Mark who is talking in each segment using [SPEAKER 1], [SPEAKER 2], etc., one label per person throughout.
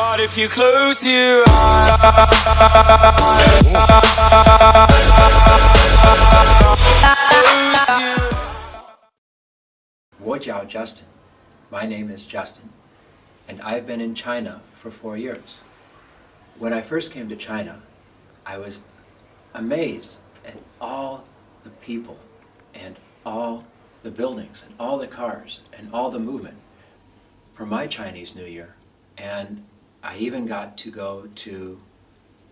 [SPEAKER 1] But if you close your eyes,
[SPEAKER 2] 我叫 Justin. My name is Justin, and I've been in China for 4 years. When I first came to China, I was amazed at all the people and all the buildings and all the cars and all the movement for my Chinese New Year. And I even got to go to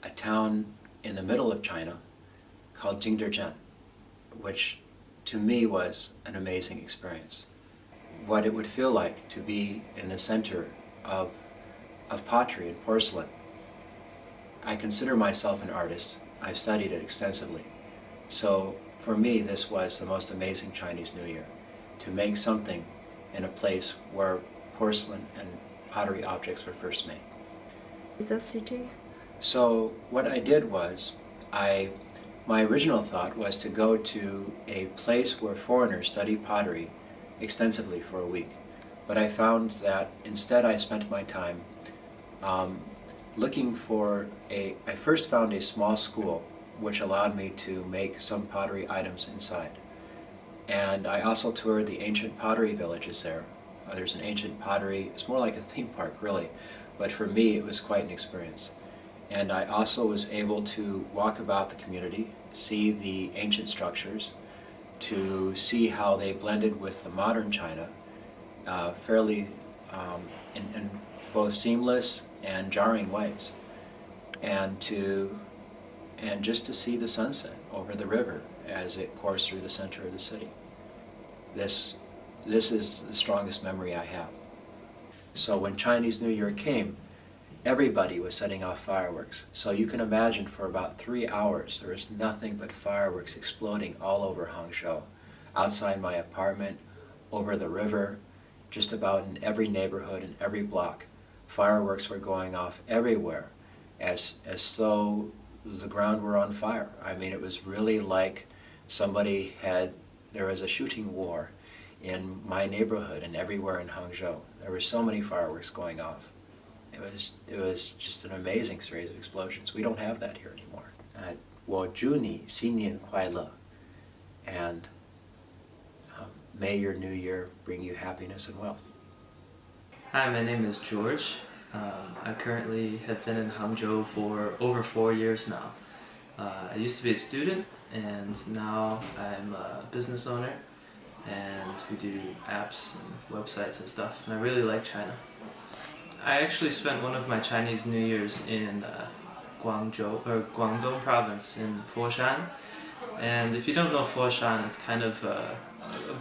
[SPEAKER 2] a town in the middle of China called Jingdezhen, which to me was an amazing experience. What it would feel like to be in the center of pottery and porcelain. I consider myself an artist. I've studied it extensively. So for me, this was the most amazing Chinese New Year, to make something in a place where porcelain and pottery objects were first made.
[SPEAKER 3] The city?
[SPEAKER 2] So what I did was, my original thought was to go to a place where foreigners study pottery extensively for a week. But I found that instead I spent my time looking for I first found a small school which allowed me to make some pottery items inside. And I also toured the ancient pottery villages there. There's an ancient pottery, it's more like a theme park really, but for me it was quite an experience. And I also was able to walk about the community, see the ancient structures, to see how they blended with the modern China, fairly in both seamless and jarring ways, and just to see the sunset over the river as it coursed through the center of the city. This is the strongest memory I have. So when Chinese New Year came, everybody was setting off fireworks. So you can imagine for about 3 hours there was nothing but fireworks exploding all over Hangzhou, outside my apartment, over the river, just about in every neighborhood and every block. Fireworks were going off everywhere, as though the ground were on fire. I mean, it was really like there was a shooting war in my neighborhood and everywhere in Hangzhou. There were so many fireworks going off. It was just an amazing series of explosions. We don't have that here anymore. 我祝你新年快乐, and may your new year bring you happiness and wealth.
[SPEAKER 4] Hi, my name is George. I currently have been in Hangzhou for over 4 years now. I used to be a student, and now I'm a business owner, and we do apps and websites and stuff, and I really like China. I actually spent one of my Chinese New Year's in Guangdong province in Foshan, and if you don't know Foshan, it's kind of a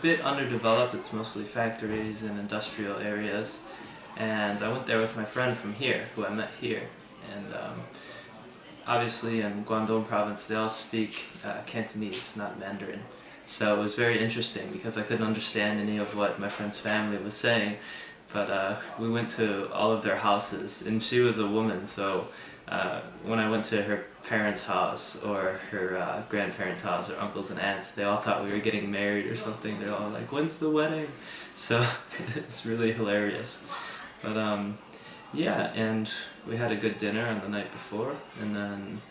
[SPEAKER 4] bit underdeveloped. It's mostly factories and industrial areas, and I went there with my friend from here, who I met here, and obviously in Guangdong province they all speak Cantonese, not Mandarin. So it was very interesting because I couldn't understand any of what my friend's family was saying. But we went to all of their houses, and she was a woman, so when I went to her parents' house or her grandparents' house or uncles and aunts, they all thought we were getting married or something. They're all like, when's the wedding? So it's really hilarious. But yeah, and we had a good dinner on the night before, and then,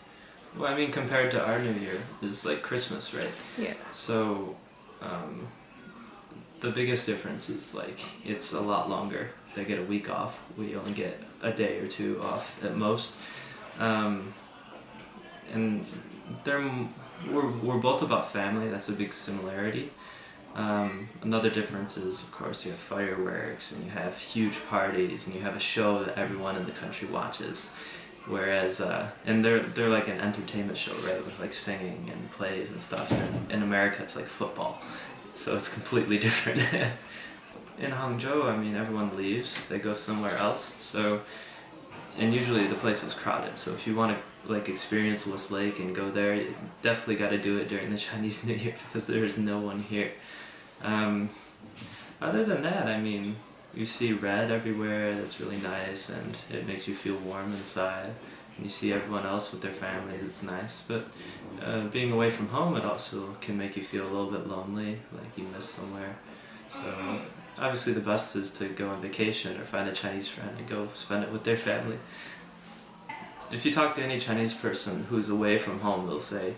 [SPEAKER 4] well, I mean, compared to our New Year, it's like Christmas, right?
[SPEAKER 3] Yeah.
[SPEAKER 4] So the biggest difference is like it's a lot longer. They get a week off. We only get a day or two off at most. And we're both about family. That's a big similarity. Another difference is, of course, you have fireworks and you have huge parties and you have a show that everyone in the country watches. Whereas, and they're like an entertainment show, right, with like singing and plays and stuff. And in America, it's like football. So it's completely different. In Hangzhou, I mean, everyone leaves, they go somewhere else, so, and usually the place is crowded, so if you want to like experience Lost Lake and go there, you definitely got to do it during the Chinese New Year because there is no one here. Other than that, I mean, you see red everywhere, that's really nice, and it makes you feel warm inside. And you see everyone else with their families, it's nice. But being away from home, it also can make you feel a little bit lonely, like you miss somewhere. So Obviously the best is to go on vacation or find a Chinese friend and go spend it with their family. If you talk to any Chinese person who's away from home, they'll say,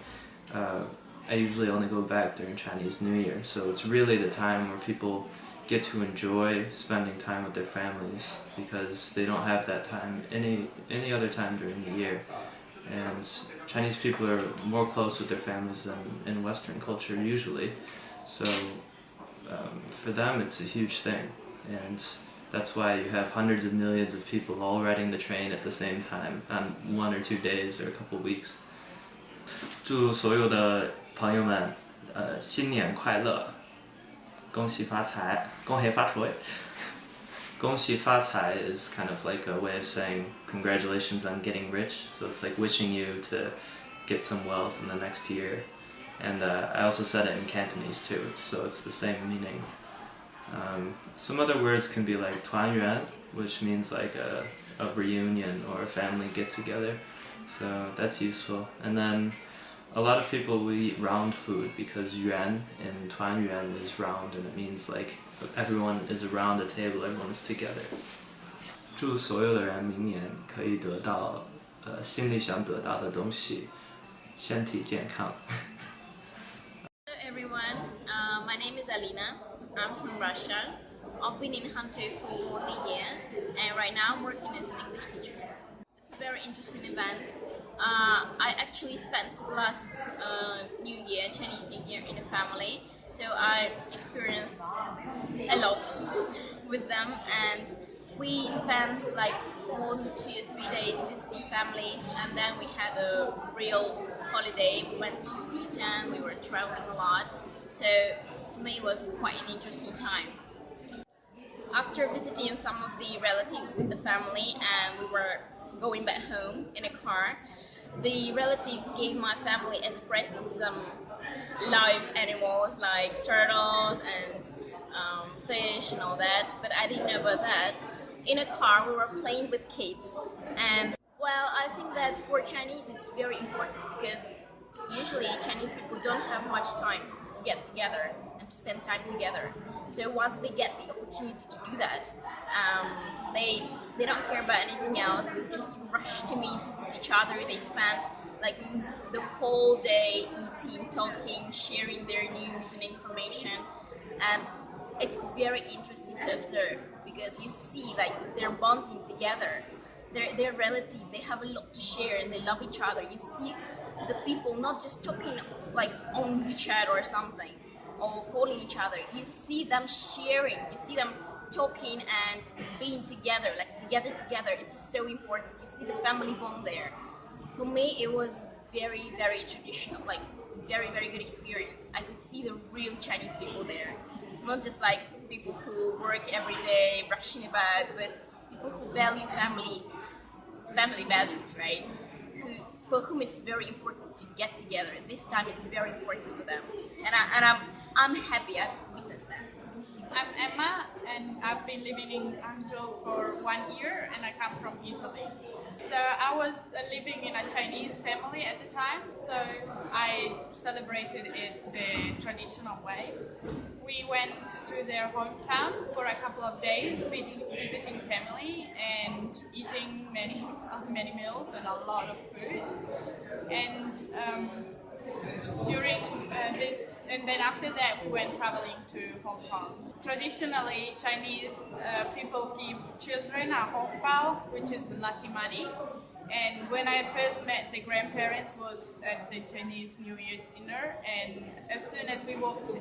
[SPEAKER 4] I usually only go back during Chinese New Year, so it's really the time where people get to enjoy spending time with their families because they don't have that time any other time during the year. And Chinese people are more close with their families than in Western culture usually, so for them it's a huge thing, and that's why you have hundreds of millions of people all riding the train at the same time on 1 or 2 days or a couple weeks. 祝所有的朋友们新年快乐，恭喜发财，恭喜发财。恭喜发财 is kind of like a way of saying congratulations on getting rich, so it's like wishing you to get some wealth in the next year. And I also said it in Cantonese too, so it's the same meaning. Some other words can be like 团圆, which means like a reunion or a family get-together, so that's useful. And then a lot of people will eat round food because yuan in 团圆 is round, and it means like everyone is around the table, everyone is together. 祝所有的人明年可以得到心里想得到的东西，身体健康。
[SPEAKER 5] Hello everyone, my name is Alina. I'm from Russia. I've been in Hanoi for more than a year, and right now I'm working as an English teacher. It's a very interesting event. I actually spent the last New Year, Chinese New Year, in a family, so I experienced a lot with them, and we spent like more than 2 or 3 days visiting families, and then we had a real holiday. We went to Lijian, we were traveling a lot, so for me it was quite an interesting time. After visiting some of the relatives with the family and we were going back home in a car, the relatives gave my family as a present some live animals like turtles and fish and all that, but I didn't know about that. In a car we were playing with kids, and well, I think that for Chinese it's very important because usually Chinese people don't have much time to get together and to spend time together. So once they get the opportunity to do that, they don't care about anything else. They just rush to meet each other. They spend like the whole day eating, talking, sharing their news and information, and it's very interesting to observe because you see like they're bonding together. They're relative, they have a lot to share and they love each other. You see the people not just talking like on WeChat or something or calling each other. You see them sharing, you see them talking and being together, like together. It's so important. You see the family bond there. For me it was very, very traditional, like very good experience. I could see the real Chinese people there, not just like people who work every day rushing about, but people who value family values, right? For whom it's very important to get together. This time is very important for them, and I'm happy I've witnessed that.
[SPEAKER 6] I'm Emma, and I've been living in Hangzhou for 1 year, and I come from Italy. So I was living in a Chinese family at the time, so I celebrated it the traditional way. We went to their hometown for a couple of days, visiting family and eating many meals and a lot of food. And during this, and then after that, we went traveling to Hong Kong. Traditionally, Chinese people give children a hongbao, which is lucky money. And when I first met the grandparents was at the Chinese New Year's dinner, and as soon as we walked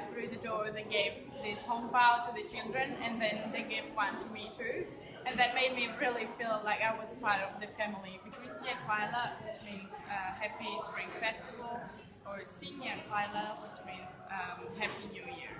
[SPEAKER 6] through the door, they gave this hongbao to the children, and then they gave one to me too. And that made me really feel like I was part of the family. 春节快乐, which means Happy Spring Festival, or 新年快乐, which means Happy New Year.